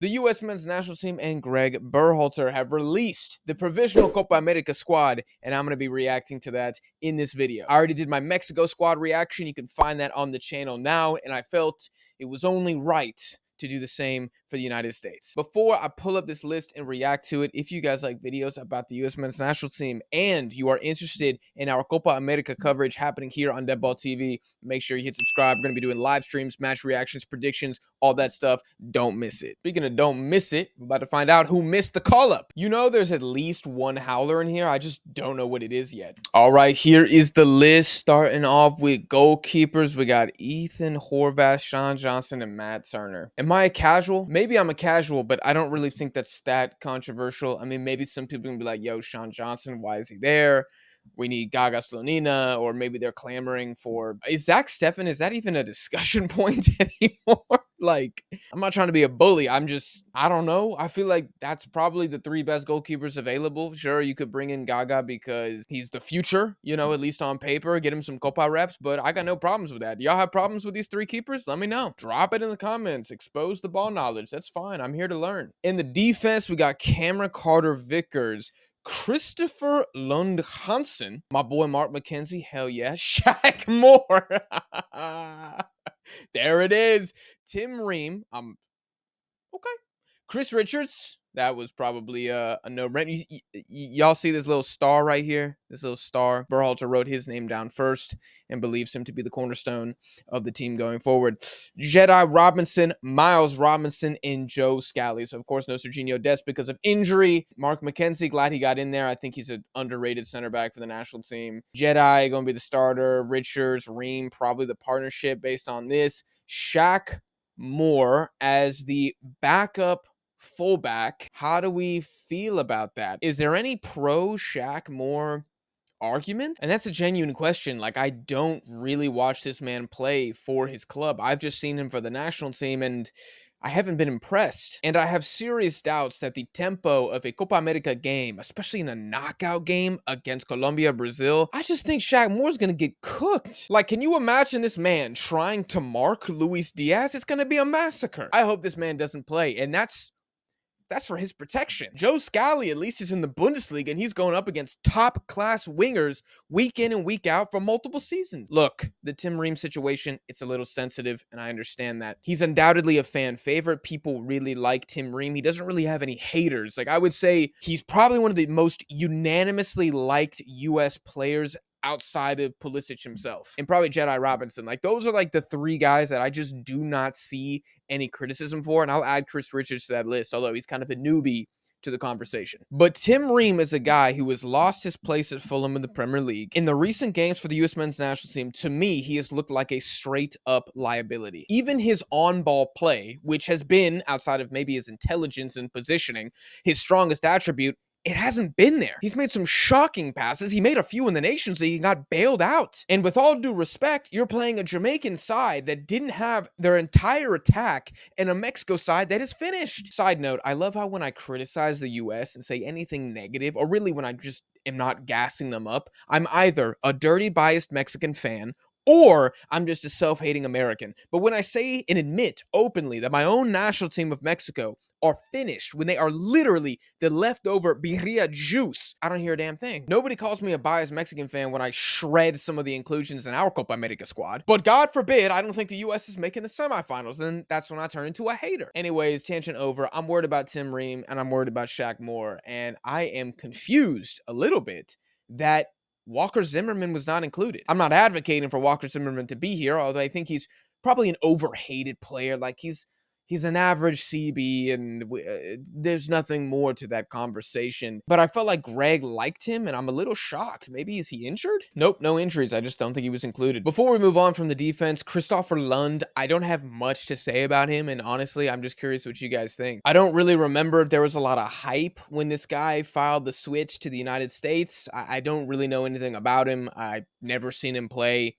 The U.S. men's national team and Greg Berhalter have released the provisional Copa America squad, and I'm going to be reacting to that in this video. I already did my Mexico squad reaction. You can find that on the channel now, and I felt it was only right to do the same for the United States. Before I pull up this list and react to it, if you guys like videos about the U.S. men's national team and you are interested in our Copa America coverage happening here on Deadball TV, make sure you hit subscribe. We're going to be doing live streams, match reactions, predictions, all that stuff. Don't miss it. Speaking of don't miss it, we're about to find out who missed the call-up. You know there's at least one howler in here. I just don't know what it is yet. All right, here is the list. Starting off with goalkeepers, we got Ethan Horvath, Sean Johnson, and Matt Turner. Am I a casual? Maybe I'm a casual, but I don't really think that's that controversial. I mean, maybe some people can be like, yo, Sean Johnson, why is he there? We need Gaga Slonina, or maybe they're clamoring for... Is Zach Steffen, is that even a discussion point anymore? Like, I'm not trying to be a bully. I don't know. I feel like that's probably the three best goalkeepers available. Sure, you could bring in Gaga because he's the future, you know, at least on paper, get him some Copa reps, but I got no problems with that. Do y'all have problems with these three keepers? Let me know. Drop it in the comments. Expose the ball knowledge. That's fine. I'm here to learn. In the defense, we got Cameron Carter-Vickers, Christopher Lund Hansen, my boy Mark McKenzie, hell yeah, Shaq Moore, there it is, Tim Ream, okay, Chris Richards, that was probably a no-brainer. Y'all see this little star right here? This little star. Berhalter wrote his name down first and believes him to be the cornerstone of the team going forward. Jedi Robinson, Miles Robinson, and Joe Scally. So, of course, no Serginho Dest because of injury. Mark McKenzie, glad he got in there. I think he's an underrated center back for the national team. Jedi going to be the starter. Richards, Ream, probably the partnership based on this. Shaq Moore as the backup fullback. How do we feel about that? Is there any pro Shaq Moore argument? And that's a genuine question. Like, I don't really watch this man play for his club. I've just seen him for the national team, and I haven't been impressed. And I have serious doubts that the tempo of a Copa America game, especially in a knockout game against Colombia, Brazil, I just think Shaq Moore's gonna get cooked. Like, can you imagine this man trying to mark Luis Diaz? It's gonna be a massacre. I hope this man doesn't play, and that's for his protection. Joe Scally at least is in the Bundesliga, and he's going up against top-class wingers week in and week out for multiple seasons. Look, the Tim Ream situation, it's a little sensitive, and I understand that. He's undoubtedly a fan favorite. People really like Tim Ream. He doesn't really have any haters. Like, I would say he's probably one of the most unanimously liked U.S. players outside of Pulisic himself, and probably Jedi Robinson. Like, those are like the three guys that I just do not see any criticism for, and I'll add Chris Richards to that list, although he's kind of a newbie to the conversation. But Tim Ream is a guy who has lost his place at Fulham in the Premier League. In the recent games for the U.S. men's national team, to me, he has looked like a straight-up liability. Even his on-ball play, which has been, outside of maybe his intelligence and positioning, his strongest attribute, it hasn't been there. He's made some shocking passes. He made a few in the Nations League and got bailed out. And with all due respect, you're playing a Jamaican side that didn't have their entire attack and a Mexico side that is finished. Side note, I love how when I criticize the US and say anything negative, or really when I just am not gassing them up, I'm either a dirty, biased Mexican fan or I'm just a self-hating American. But when I say and admit openly that my own national team of Mexico are finished, when they are literally the leftover birria juice, I don't hear a damn thing. Nobody calls me a biased Mexican fan when I shred some of the inclusions in our Copa America squad. But God forbid, I don't think the U.S. is making the semifinals, and that's when I turn into a hater. Anyways, tangent over. I'm worried about Tim Ream, and I'm worried about Shaq Moore, and I am confused a little bit that Walker Zimmerman was not included. I'm not advocating for Walker Zimmerman to be here, although I think he's probably an overhated player. Like, he's an average CB, and there's nothing more to that conversation. But I felt like Greg liked him, and I'm a little shocked. Maybe is he injured? Nope, no injuries. I just don't think he was included. Before we move on from the defense, Christopher Lund, I don't have much to say about him, and honestly, I'm just curious what you guys think. I don't really remember if there was a lot of hype when this guy filed the switch to the United States. I don't really know anything about him. I've never seen him play.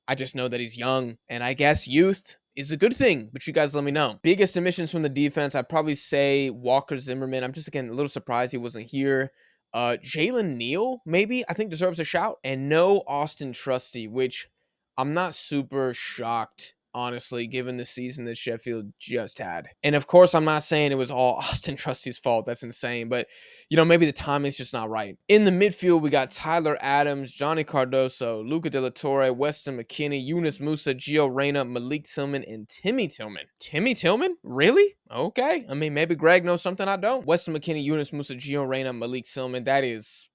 I just know that he's young, and I guess youth is a good thing, but you guys let me know. Biggest omissions from the defense, I'd probably say Walker Zimmerman. I'm just, again, a little surprised he wasn't here. Jalen Neal, maybe, I think deserves a shout. And no Austin Trusty, which I'm not super shocked honestly, given the season that Sheffield just had. And of course, I'm not saying it was all Austin Trusty's fault. That's insane. But, maybe the timing's just not right. In the midfield, we got Tyler Adams, Johnny Cardoso, Luca De La Torre, Weston McKennie, Yunus Musa, Gio Reyna, Malik Tillman, and Timmy Tillman. Timmy Tillman? Really? Okay. I mean, maybe Greg knows something I don't. Weston McKennie, Yunus Musa, Gio Reyna, Malik Tillman. That is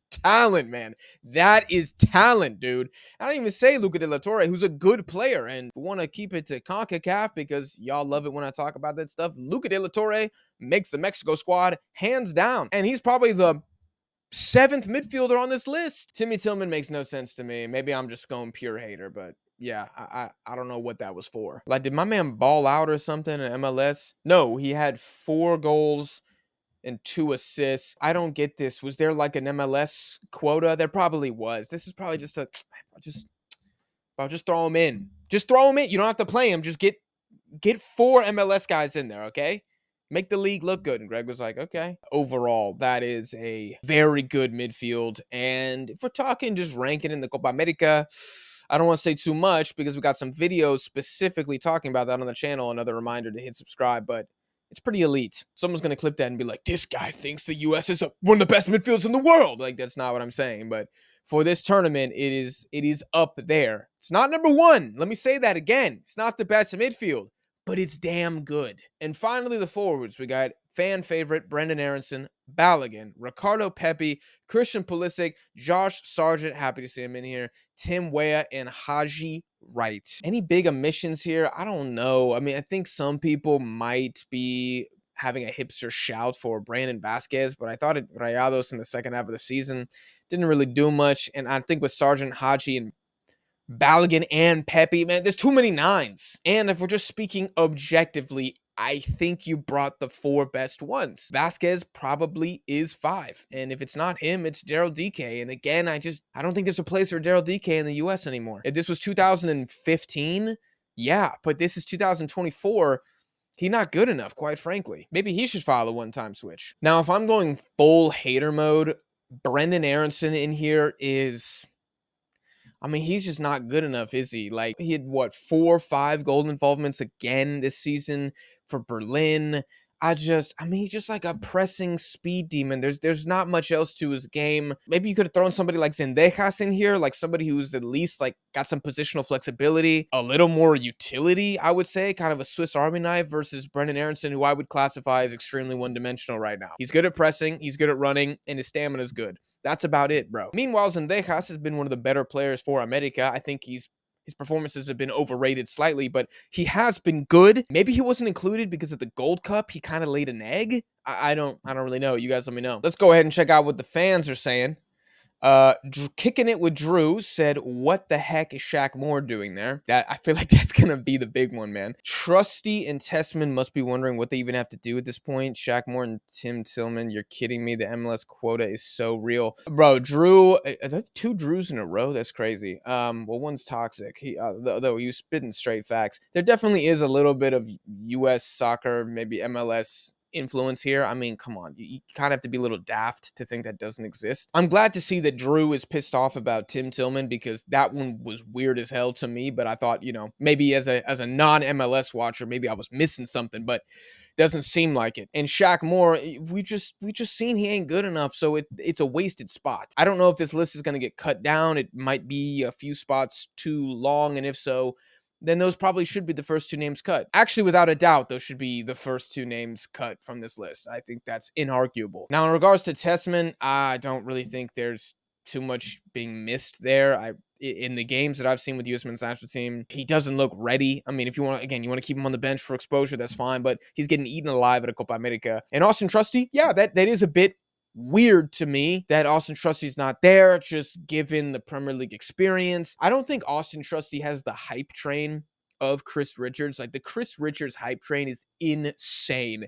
talent, man. That is talent, dude. I don't even say Luca De La Torre, who's a good player. And if we want to keep it to CONCACAF because y'all love it when I talk about that stuff, Luca De La Torre makes the Mexico squad hands down. And he's probably the 7th midfielder on this list. Timmy Tillman makes no sense to me. Maybe I'm just going pure hater, but yeah, I don't know what that was for. Like, did my man ball out or something in MLS? No, he had 4 goals and 2 assists. I don't get this. Was there like an MLS quota? There probably was. This is probably just just throw him in. Just throw him in. You don't have to play him. Just get 4 MLS guys in there, okay? Make the league look good. And Greg was like, okay. Overall, that is a very good midfield. And if we're talking just ranking in the Copa America, I don't want to say too much because we got some videos specifically talking about that on the channel. Another reminder to hit subscribe, but it's pretty elite. Someone's going to clip that and be like, this guy thinks the U.S. is one of the best midfields in the world. Like, that's not what I'm saying. But for this tournament, it is up there. It's not number 1. Let me say that again. It's not the best midfield, but it's damn good. And finally, the forwards. We got fan favorite Brendan Aronson, Balogun, Ricardo Pepi, Christian Pulisic, Josh Sargent, happy to see him in here, Tim Weah, and Haji Wright. Any big omissions here? I don't know. I mean, I think some people might be having a hipster shout for Brandon Vasquez, but I thought Rayados in the second half of the season didn't really do much. And I think with Sargent, Haji, and Balogun and Pepi, man, there's too many 9s. And if we're just speaking objectively, I think you brought the 4 best ones. Vasquez probably is 5. And if it's not him, it's Daryl DK. And again, I don't think there's a place for Daryl DK in the US anymore. If this was 2015, yeah, but this is 2024. He's not good enough, quite frankly. Maybe he should file a one-time switch. Now, if I'm going full hater mode, Brendan Aronson in here is... I mean, he's just not good enough, is he? Like, he had, 4 or 5 goal involvements again this season for Berlin. He's just like a pressing speed demon. There's not much else to his game. Maybe you could have thrown somebody like Zendejas in here, like somebody who's at least like got some positional flexibility, a little more utility, I would say, kind of a Swiss Army knife versus Brendan Aronson, who I would classify as extremely one-dimensional right now. He's good at pressing, he's good at running, and his stamina is good. That's about it, bro. Meanwhile, Zendejas has been one of the better players for America. I think his performances have been overrated slightly, but he has been good. Maybe he wasn't included because of the Gold Cup. He kind of laid an egg. I don't really know. You guys let me know. Let's go ahead and check out what the fans are saying. Kicking it with Drew said, what the heck is Shaq Moore doing there? I feel like that's gonna be the big one, man. Trusty and Tessman must be wondering what they even have to do at this point. Shaq Moore and Tim Tillman, you're kidding me. The MLS quota is so real. Bro, Drew, that's 2 Drews in a row. That's crazy. Well, one's toxic. Though he was spitting straight facts. There definitely is a little bit of US soccer, maybe MLS influence here. I mean, come on, you kind of have to be a little daft to think that doesn't exist. I'm glad to see that Drew is pissed off about Tim Tillman because that one was weird as hell to me, but I thought, maybe as a non-MLS watcher, maybe I was missing something, but doesn't seem like it. And Shaq Moore, we just seen he ain't good enough, so it's a wasted spot. I don't know if this list is going to get cut down. It might be a few spots too long, and if so, then those probably should be the first 2 names cut. Actually, without a doubt, those should be the first 2 names cut from this list. I think that's inarguable. Now, in regards to Tessman, I don't really think there's too much being missed there. In the games that I've seen with the Usmnt'S national team, he doesn't look ready. I mean, if you want to keep him on the bench for exposure, that's fine, but he's getting eaten alive at a Copa America. And Austin Trusty, yeah, that is a bit weird to me that Austin Trusty's not there, just given the Premier League experience. I don't think Austin Trusty has the hype train of Chris Richards. Like, the Chris Richards hype train is insane,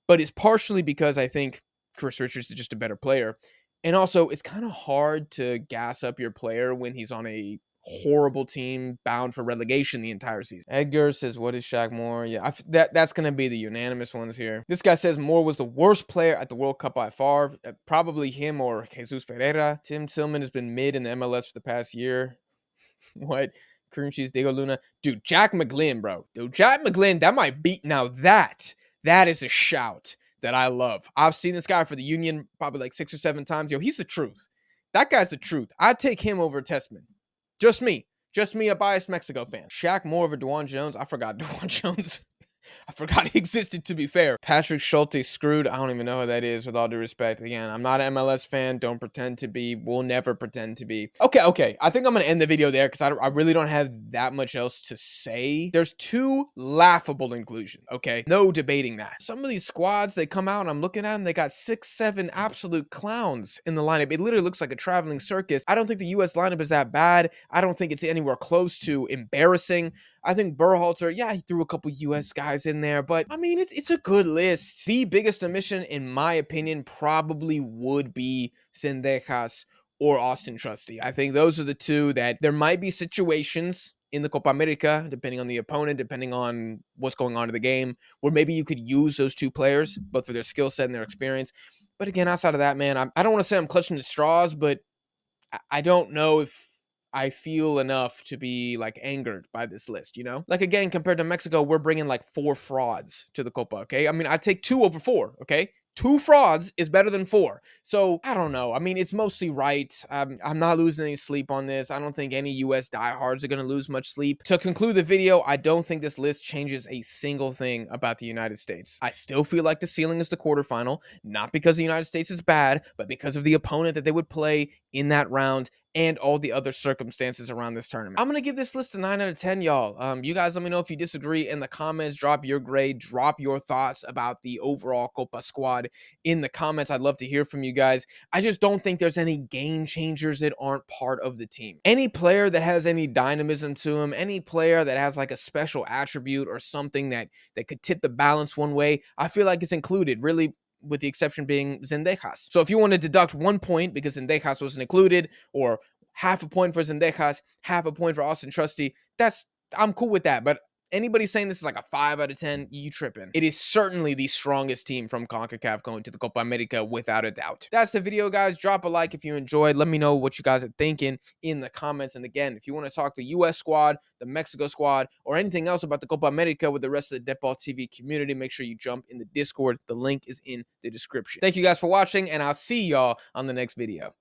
but it's partially because I think Chris Richards is just a better player. And also, it's kind of hard to gas up your player when he's on a horrible team bound for relegation the entire season. Edgar says, what is Shaq Moore? Yeah, that's going to be the unanimous ones here. This guy says Moore was the worst player at the World Cup by far. Probably him or Jesus Ferreira. Tim Tillman has been mid in the MLS for the past year. What? Cream cheese, Diego Luna. Dude, Jack McGlynn, bro. Dude, Jack McGlynn, that might beat. Now that is a shout that I love. I've seen this guy for the Union probably like 6 or 7 times. Yo, he's the truth. That guy's the truth. I'd take him over Testman. Just me. Just me, a biased Mexico fan. Shaq more of a Dwan Jones. I forgot Dwan Jones. I forgot he existed, to be fair. Patrick Schulte screwed. I don't even know who that is, with all due respect. Again, I'm not an MLS fan. Don't pretend to be. Will never pretend to be. Okay. I think I'm going to end the video there because I really don't have that much else to say. There's 2 laughable inclusions, okay? No debating that. Some of these squads, they come out and I'm looking at them, they got 6, 7 absolute clowns in the lineup. It literally looks like a traveling circus. I don't think the U.S. lineup is that bad. I don't think it's anywhere close to embarrassing. I think Berhalter, yeah, he threw a couple U.S. guys in there, but I mean, it's a good list. The biggest omission, in my opinion, probably would be Zendejas or Austin Trusty. I think those are the 2 that there might be situations in the Copa America, depending on the opponent, depending on what's going on in the game, where maybe you could use those 2 players, both for their skill set and their experience. But again, outside of that, man, I don't want to say I'm clutching the straws, but I don't know if I feel enough to be like angered by this list, you know? Like, again, compared to Mexico, we're bringing like 4 frauds to the Copa, okay? I mean, I take 2 over 4, okay? 2 frauds is better than 4. So, I don't know. I mean, it's mostly right. I'm not losing any sleep on this. I don't think any U.S. diehards are going to lose much sleep. To conclude the video, I don't think this list changes a single thing about the United States. I still feel like the ceiling is the quarterfinal, not because the United States is bad, but because of the opponent that they would play in that round and all the other circumstances around this tournament. I'm going to give this list a 9 out of 10, y'all. You guys let me know if you disagree in the comments. Drop your grade. Drop your thoughts about the overall Copa squad in the comments. I'd love to hear from you guys. I just don't think there's any game changers that aren't part of the team. Any player that has any dynamism to him, any player that has like a special attribute or something that could tip the balance one way, I feel like it's included, really, with the exception being Zendejas. So if you want to deduct 1 point because Zendejas wasn't included, or half a point for Zendejas, half a point for Austin Trusty, I'm cool with that. But anybody saying this is like a 5 out of 10, you tripping. It is certainly the strongest team from CONCACAF going to the Copa America, without a doubt. That's the video, guys. Drop a like if you enjoyed. Let me know what you guys are thinking in the comments. And again, if you want to talk the U.S. squad, the Mexico squad, or anything else about the Copa America with the rest of the Deadball TV community, make sure you jump in the Discord. The link is in the description. Thank you guys for watching, and I'll see y'all on the next video.